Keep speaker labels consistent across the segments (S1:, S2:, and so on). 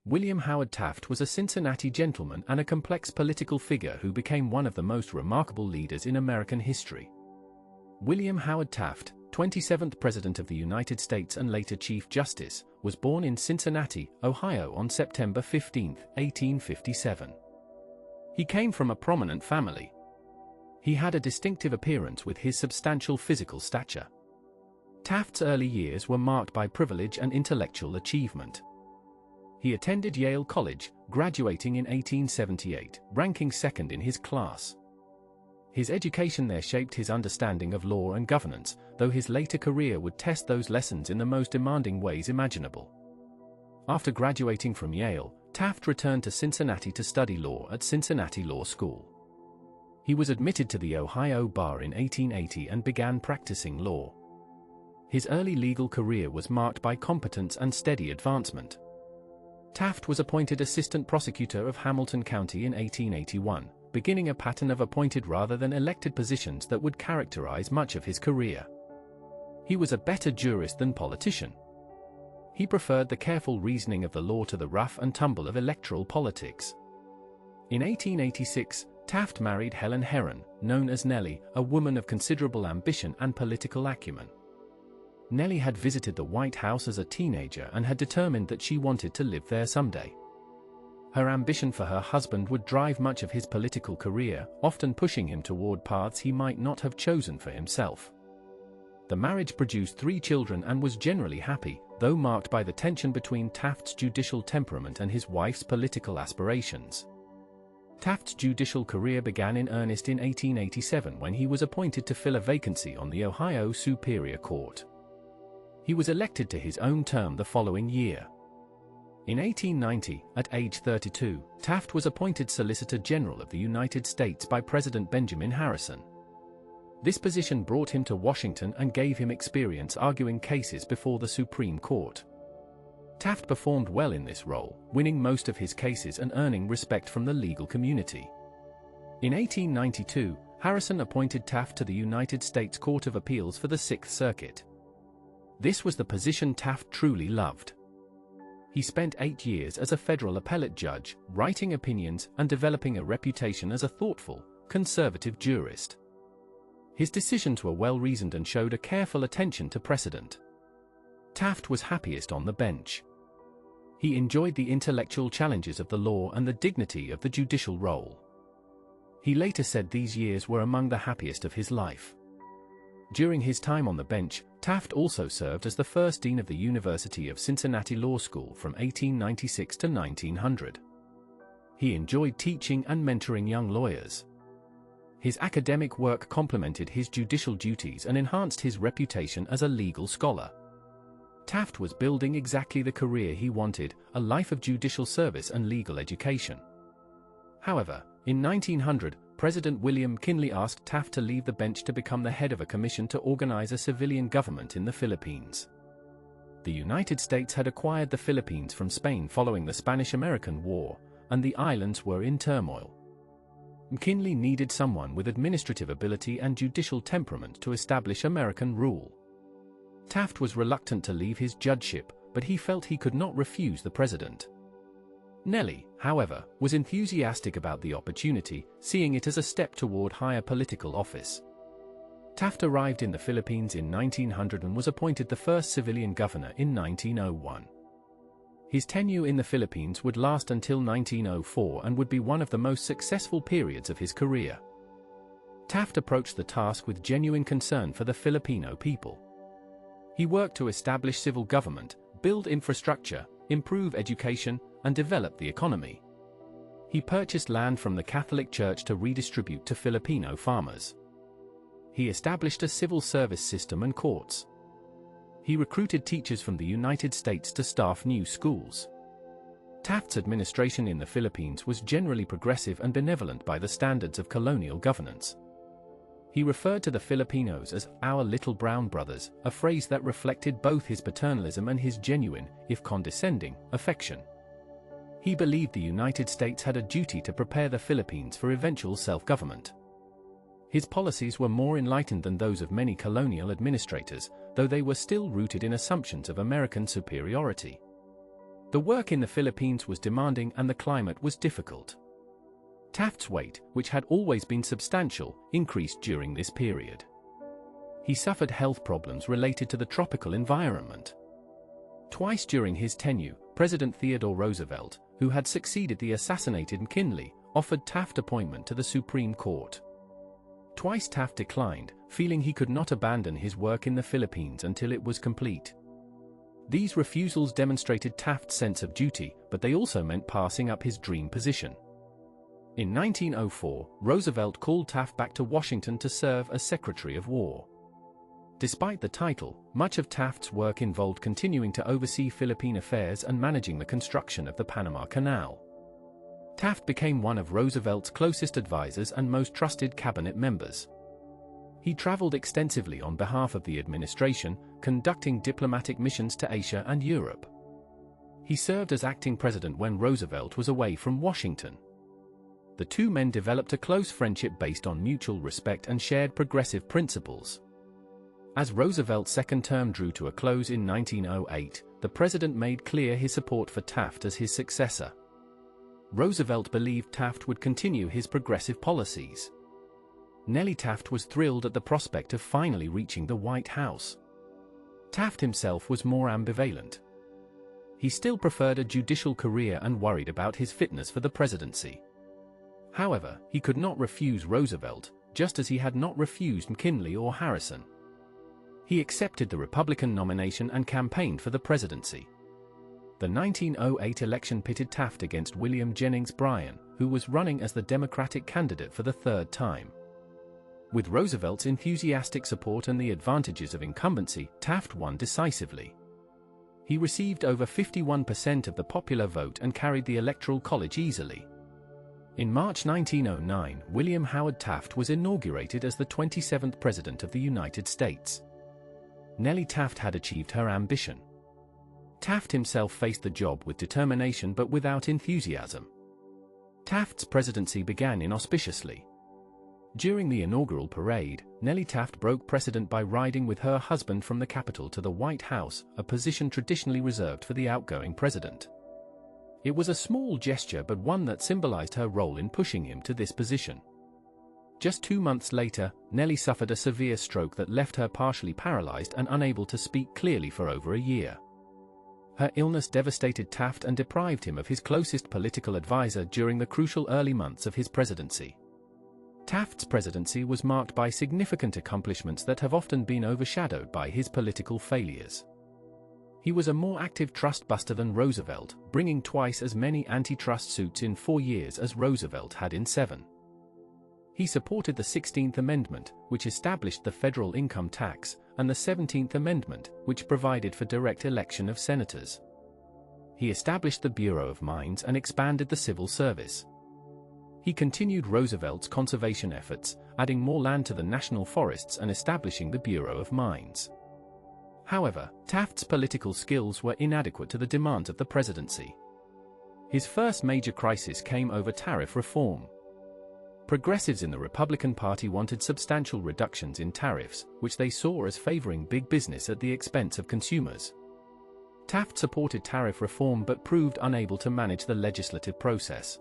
S1: William Howard Taft was a Cincinnati gentleman and a complex political figure who became one of the most remarkable leaders in American history. William Howard Taft, 27th President of the United States and later Chief Justice, was born in Cincinnati, Ohio on September 15, 1857. He came from a prominent family. He had a distinctive appearance with his substantial physical stature. Taft's early years were marked by privilege and intellectual achievement. He attended Yale College, graduating in 1878, ranking second in his class. His education there shaped his understanding of law and governance, though his later career would test those lessons in the most demanding ways imaginable. After graduating from Yale, Taft returned to Cincinnati to study law at Cincinnati Law School. He was admitted to the Ohio bar in 1880 and began practicing law. His early legal career was marked by competence and steady advancement. Taft was appointed assistant prosecutor of Hamilton County in 1881, beginning a pattern of appointed rather than elected positions that would characterize much of his career. He was a better jurist than politician. He preferred the careful reasoning of the law to the rough and tumble of electoral politics. In 1886, Taft married Helen Herron, known as Nellie, a woman of considerable ambition and political acumen. Nellie had visited the White House as a teenager and had determined that she wanted to live there someday. Her ambition for her husband would drive much of his political career, often pushing him toward paths he might not have chosen for himself. The marriage produced 3 children and was generally happy, though marked by the tension between Taft's judicial temperament and his wife's political aspirations. Taft's judicial career began in earnest in 1887 when he was appointed to fill a vacancy on the Ohio Superior Court. He was elected to his own term the following year. In 1890, at age 32, Taft was appointed Solicitor General of the United States by President Benjamin Harrison. This position brought him to Washington and gave him experience arguing cases before the Supreme Court. Taft performed well in this role, winning most of his cases and earning respect from the legal community. In 1892, Harrison appointed Taft to the United States Court of Appeals for the Sixth Circuit. This was the position Taft truly loved. He spent 8 years as a federal appellate judge, writing opinions and developing a reputation as a thoughtful, conservative jurist. His decisions were well-reasoned and showed a careful attention to precedent. Taft was happiest on the bench. He enjoyed the intellectual challenges of the law and the dignity of the judicial role. He later said these years were among the happiest of his life. During his time on the bench, Taft also served as the first dean of the University of Cincinnati Law School from 1896 to 1900. He enjoyed teaching and mentoring young lawyers. His academic work complemented his judicial duties and enhanced his reputation as a legal scholar. Taft was building exactly the career he wanted, a life of judicial service and legal education. However, in 1900, President William McKinley asked Taft to leave the bench to become the head of a commission to organize a civilian government in the Philippines. The United States had acquired the Philippines from Spain following the Spanish-American War, and the islands were in turmoil. McKinley needed someone with administrative ability and judicial temperament to establish American rule. Taft was reluctant to leave his judgeship, but he felt he could not refuse the president. Nellie, however, was enthusiastic about the opportunity, seeing it as a step toward higher political office. Taft arrived in the Philippines in 1900 and was appointed the first civilian governor in 1901. His tenure in the Philippines would last until 1904 and would be one of the most successful periods of his career. Taft approached the task with genuine concern for the Filipino people. He worked to establish civil government, build infrastructure, improve education, and develop the economy. He purchased land from the Catholic Church to redistribute to Filipino farmers. He established a civil service system and courts. He recruited teachers from the United States to staff new schools. Taft's administration in the Philippines was generally progressive and benevolent by the standards of colonial governance. He referred to the Filipinos as "our little brown brothers," a phrase that reflected both his paternalism and his genuine, if condescending, affection. He believed the United States had a duty to prepare the Philippines for eventual self-government. His policies were more enlightened than those of many colonial administrators, though they were still rooted in assumptions of American superiority. The work in the Philippines was demanding and the climate was difficult. Taft's weight, which had always been substantial, increased during this period. He suffered health problems related to the tropical environment. Twice during his tenure, President Theodore Roosevelt, who had succeeded the assassinated McKinley, offered Taft appointment to the Supreme Court. Twice Taft declined, feeling he could not abandon his work in the Philippines until it was complete. These refusals demonstrated Taft's sense of duty, but they also meant passing up his dream position. In 1904, Roosevelt called Taft back to Washington to serve as Secretary of War. Despite the title, much of Taft's work involved continuing to oversee Philippine affairs and managing the construction of the Panama Canal. Taft became one of Roosevelt's closest advisors and most trusted cabinet members. He traveled extensively on behalf of the administration, conducting diplomatic missions to Asia and Europe. He served as acting president when Roosevelt was away from Washington. The two men developed a close friendship based on mutual respect and shared progressive principles. As Roosevelt's second term drew to a close in 1908, the president made clear his support for Taft as his successor. Roosevelt believed Taft would continue his progressive policies. Nellie Taft was thrilled at the prospect of finally reaching the White House. Taft himself was more ambivalent. He still preferred a judicial career and worried about his fitness for the presidency. However, he could not refuse Roosevelt, just as he had not refused McKinley or Harrison. He accepted the Republican nomination and campaigned for the presidency. The 1908 election pitted Taft against William Jennings Bryan, who was running as the Democratic candidate for the third time. With Roosevelt's enthusiastic support and the advantages of incumbency, Taft won decisively. He received over 51% of the popular vote and carried the Electoral College easily. In March 1909, William Howard Taft was inaugurated as the 27th President of the United States. Nellie Taft had achieved her ambition. Taft himself faced the job with determination but without enthusiasm. Taft's presidency began inauspiciously. During the inaugural parade, Nellie Taft broke precedent by riding with her husband from the Capitol to the White House, a position traditionally reserved for the outgoing president. It was a small gesture but one that symbolized her role in pushing him to this position. Just 2 months later, Nellie suffered a severe stroke that left her partially paralyzed and unable to speak clearly for over a year. Her illness devastated Taft and deprived him of his closest political advisor during the crucial early months of his presidency. Taft's presidency was marked by significant accomplishments that have often been overshadowed by his political failures. He was a more active trust-buster than Roosevelt, bringing twice as many antitrust suits in 4 years as Roosevelt had in 7. He supported the 16th Amendment, which established the federal income tax, and the 17th Amendment, which provided for direct election of senators. He established the Bureau of Mines and expanded the civil service. He continued Roosevelt's conservation efforts, adding more land to the national forests and establishing the Bureau of Mines. However, Taft's political skills were inadequate to the demands of the presidency. His first major crisis came over tariff reform. Progressives in the Republican Party wanted substantial reductions in tariffs, which they saw as favoring big business at the expense of consumers. Taft supported tariff reform but proved unable to manage the legislative process.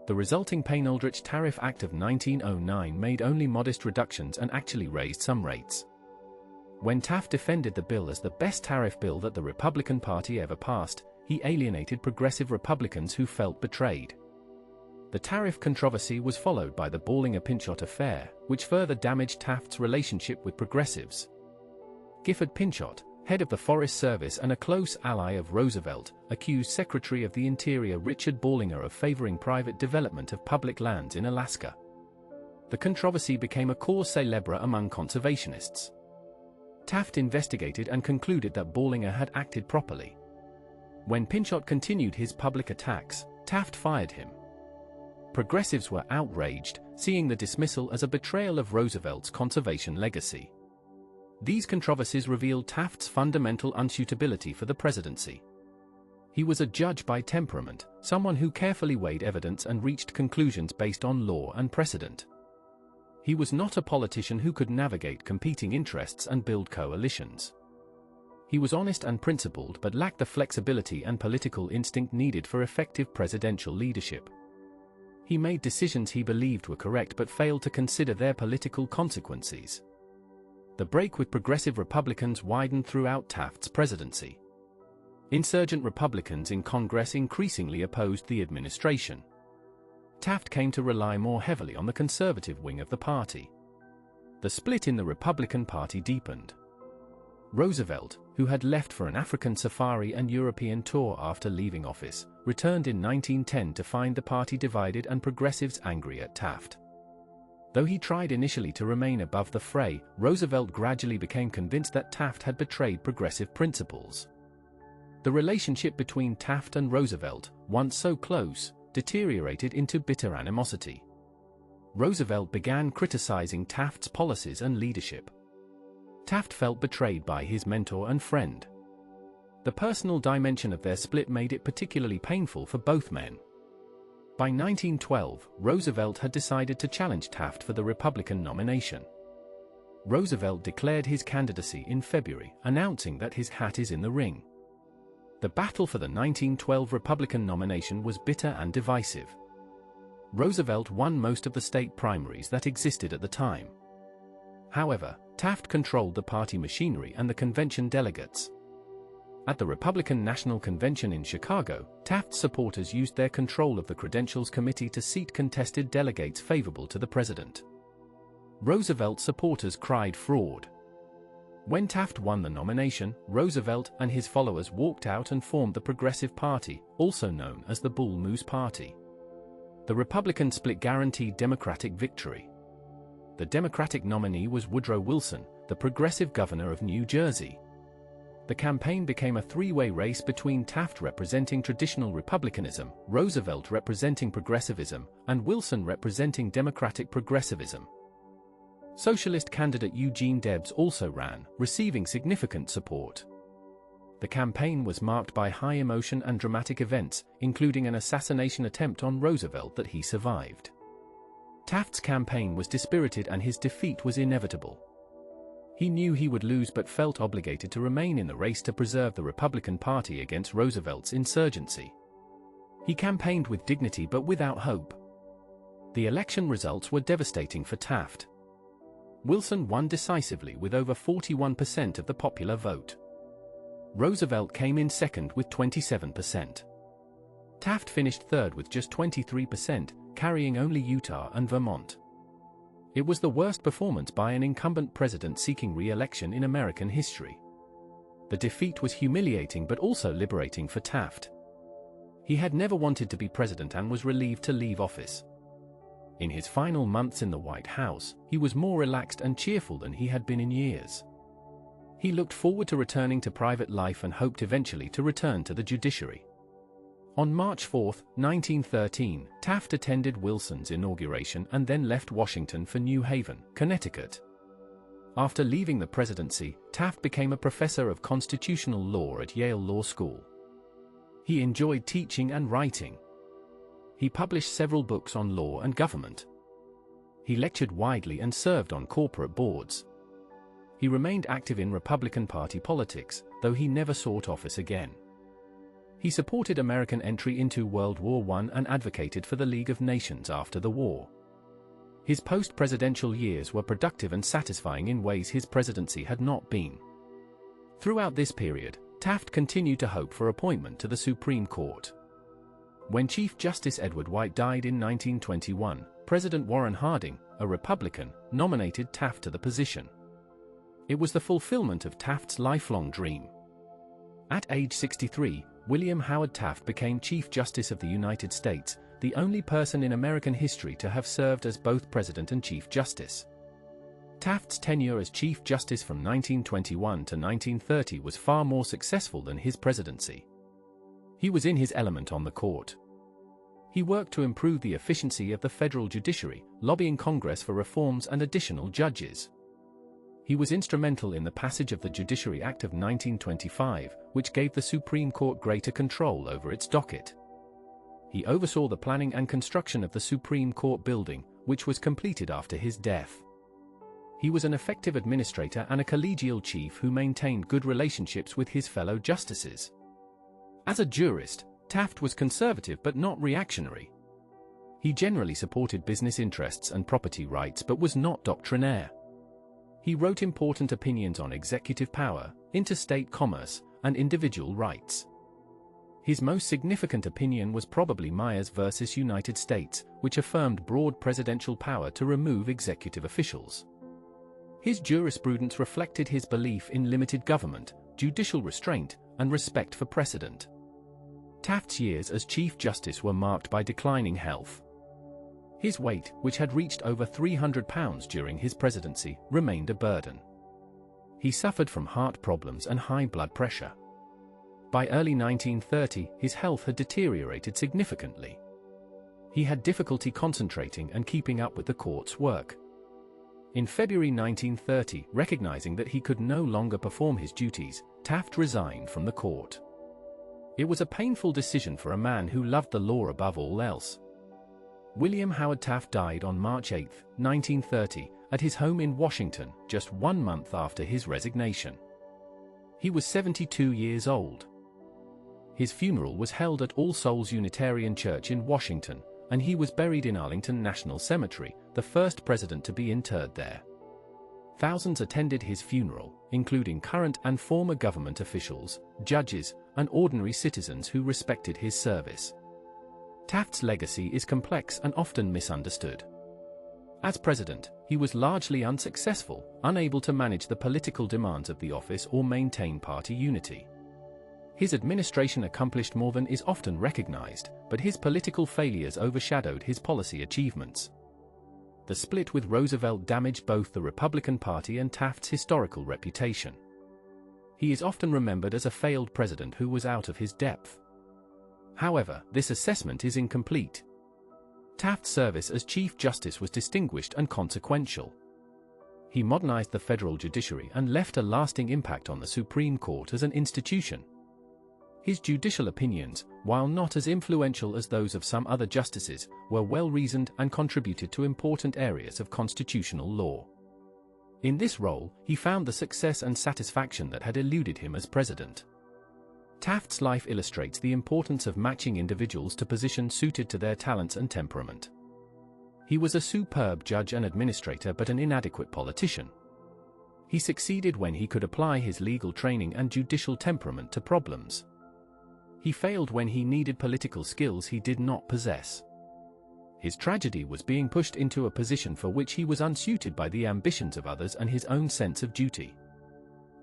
S1: The resulting Payne-Aldrich Tariff Act of 1909 made only modest reductions and actually raised some rates. When Taft defended the bill as the best tariff bill that the Republican Party ever passed, he alienated progressive Republicans who felt betrayed. The tariff controversy was followed by the Ballinger-Pinchot affair, which further damaged Taft's relationship with progressives. Gifford Pinchot, head of the Forest Service and a close ally of Roosevelt, accused Secretary of the Interior Richard Ballinger of favoring private development of public lands in Alaska. The controversy became a cause célèbre among conservationists. Taft investigated and concluded that Ballinger had acted properly. When Pinchot continued his public attacks, Taft fired him. Progressives were outraged, seeing the dismissal as a betrayal of Roosevelt's conservation legacy. These controversies revealed Taft's fundamental unsuitability for the presidency. He was a judge by temperament, someone who carefully weighed evidence and reached conclusions based on law and precedent. He was not a politician who could navigate competing interests and build coalitions. He was honest and principled but lacked the flexibility and political instinct needed for effective presidential leadership. He made decisions he believed were correct but failed to consider their political consequences. The break with progressive Republicans widened throughout Taft's presidency. Insurgent Republicans in Congress increasingly opposed the administration. Taft came to rely more heavily on the conservative wing of the party. The split in the Republican Party deepened. Roosevelt, who had left for an African safari and European tour after leaving office, returned in 1910 to find the party divided and progressives angry at Taft. Though he tried initially to remain above the fray, Roosevelt gradually became convinced that Taft had betrayed progressive principles. The relationship between Taft and Roosevelt, once so close, deteriorated into bitter animosity. Roosevelt began criticizing Taft's policies and leadership. Taft felt betrayed by his mentor and friend. The personal dimension of their split made it particularly painful for both men. By 1912, Roosevelt had decided to challenge Taft for the Republican nomination. Roosevelt declared his candidacy in February, announcing that his hat is in the ring. The battle for the 1912 Republican nomination was bitter and divisive. Roosevelt won most of the state primaries that existed at the time. However, Taft controlled the party machinery and the convention delegates. At the Republican National Convention in Chicago, Taft's supporters used their control of the Credentials Committee to seat contested delegates favorable to the president. Roosevelt supporters cried fraud. When Taft won the nomination, Roosevelt and his followers walked out and formed the Progressive Party, also known as the Bull Moose Party. The Republican split guaranteed Democratic victory. The Democratic nominee was Woodrow Wilson, the progressive governor of New Jersey. The campaign became a three-way race between Taft representing traditional republicanism, Roosevelt representing progressivism, and Wilson representing democratic progressivism. Socialist candidate Eugene Debs also ran, receiving significant support. The campaign was marked by high emotion and dramatic events, including an assassination attempt on Roosevelt that he survived. Taft's campaign was dispirited and his defeat was inevitable. He knew he would lose but felt obligated to remain in the race to preserve the Republican Party against Roosevelt's insurgency. He campaigned with dignity but without hope. The election results were devastating for Taft. Wilson won decisively with over 41% of the popular vote. Roosevelt came in second with 27%. Taft finished third with just 23%, carrying only Utah and Vermont. It was the worst performance by an incumbent president seeking re-election in American history. The defeat was humiliating but also liberating for Taft. He had never wanted to be president and was relieved to leave office. In his final months in the White House, he was more relaxed and cheerful than he had been in years. He looked forward to returning to private life and hoped eventually to return to the judiciary. On March 4, 1913, Taft attended Wilson's inauguration and then left Washington for New Haven, Connecticut. After leaving the presidency, Taft became a professor of constitutional law at Yale Law School. He enjoyed teaching and writing. He published several books on law and government. He lectured widely and served on corporate boards. He remained active in Republican Party politics, though he never sought office again. He supported American entry into World War I and advocated for the League of Nations after the war. His post-presidential years were productive and satisfying in ways his presidency had not been. Throughout this period, Taft continued to hope for appointment to the Supreme Court. When Chief Justice Edward White died in 1921, President Warren Harding, a Republican, nominated Taft to the position. It was the fulfillment of Taft's lifelong dream. At age 63, William Howard Taft became Chief Justice of the United States, the only person in American history to have served as both President and Chief Justice. Taft's tenure as Chief Justice from 1921 to 1930 was far more successful than his presidency. He was in his element on the court. He worked to improve the efficiency of the federal judiciary, lobbying Congress for reforms and additional judges. He was instrumental in the passage of the Judiciary Act of 1925, which gave the Supreme Court greater control over its docket. He oversaw the planning and construction of the Supreme Court building, which was completed after his death. he was an effective administrator and a collegial chief who maintained good relationships with his fellow justices. As a jurist, Taft was conservative but not reactionary. He generally supported business interests and property rights but was not doctrinaire. He wrote important opinions on executive power, interstate commerce, and individual rights. His most significant opinion was probably Myers versus United States, which affirmed broad presidential power to remove executive officials. His jurisprudence reflected his belief in limited government, judicial restraint, and respect for precedent. Taft's years as Chief Justice were marked by declining health. His weight, which had reached over 300 pounds during his presidency, remained a burden. He suffered from heart problems and high blood pressure. By early 1930, his health had deteriorated significantly. He had difficulty concentrating and keeping up with the court's work. In February 1930, recognizing that he could no longer perform his duties, Taft resigned from the court. It was a painful decision for a man who loved the law above all else. William Howard Taft died on March 8, 1930, at his home in Washington, just 1 month after his resignation. He was 72 years old. His funeral was held at All Souls Unitarian Church in Washington, and he was buried in Arlington National Cemetery, the first president to be interred there. Thousands attended his funeral, including current and former government officials, judges, and ordinary citizens who respected his service. Taft's legacy is complex and often misunderstood. As president, he was largely unsuccessful, unable to manage the political demands of the office or maintain party unity. His administration accomplished more than is often recognized, but his political failures overshadowed his policy achievements. The split with Roosevelt damaged both the Republican Party and Taft's historical reputation. He is often remembered as a failed president who was out of his depth. However, this assessment is incomplete. Taft's service as Chief Justice was distinguished and consequential. He modernized the federal judiciary and left a lasting impact on the Supreme Court as an institution. His judicial opinions, while not as influential as those of some other justices, were well-reasoned and contributed to important areas of constitutional law. In this role, he found the success and satisfaction that had eluded him as president. Taft's life illustrates the importance of matching individuals to positions suited to their talents and temperament. He was a superb judge and administrator but an inadequate politician. He succeeded when he could apply his legal training and judicial temperament to problems. He failed when he needed political skills he did not possess. His tragedy was being pushed into a position for which he was unsuited by the ambitions of others and his own sense of duty.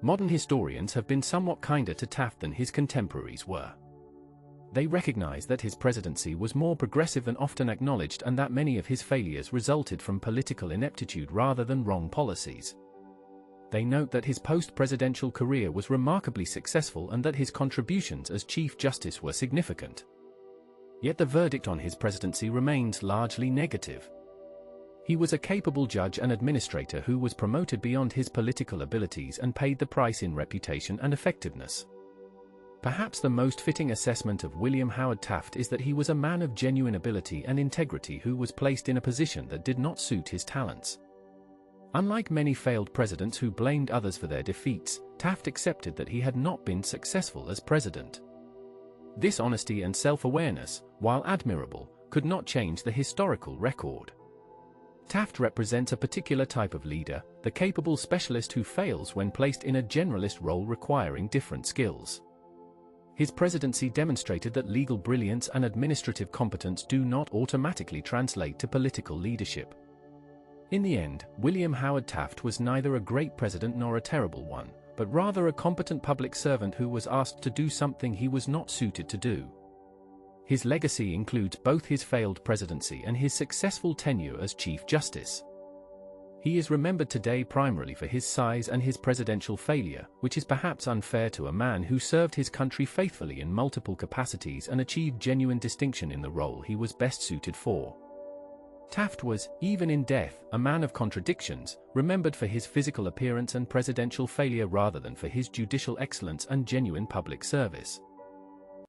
S1: Modern historians have been somewhat kinder to Taft than his contemporaries were. They recognize that his presidency was more progressive than often acknowledged and that many of his failures resulted from political ineptitude rather than wrong policies. They note that his post-presidential career was remarkably successful and that his contributions as Chief Justice were significant. Yet the verdict on his presidency remains largely negative. He was a capable judge and administrator who was promoted beyond his political abilities and paid the price in reputation and effectiveness. Perhaps the most fitting assessment of William Howard Taft is that he was a man of genuine ability and integrity who was placed in a position that did not suit his talents. Unlike many failed presidents who blamed others for their defeats, Taft accepted that he had not been successful as president. This honesty and self-awareness, while admirable, could not change the historical record. Taft represents a particular type of leader, the capable specialist who fails when placed in a generalist role requiring different skills. His presidency demonstrated that legal brilliance and administrative competence do not automatically translate to political leadership. In the end, William Howard Taft was neither a great president nor a terrible one, but rather a competent public servant who was asked to do something he was not suited to do. His legacy includes both his failed presidency and his successful tenure as Chief Justice. He is remembered today primarily for his size and his presidential failure, which is perhaps unfair to a man who served his country faithfully in multiple capacities and achieved genuine distinction in the role he was best suited for. Taft was, even in death, a man of contradictions, remembered for his physical appearance and presidential failure rather than for his judicial excellence and genuine public service.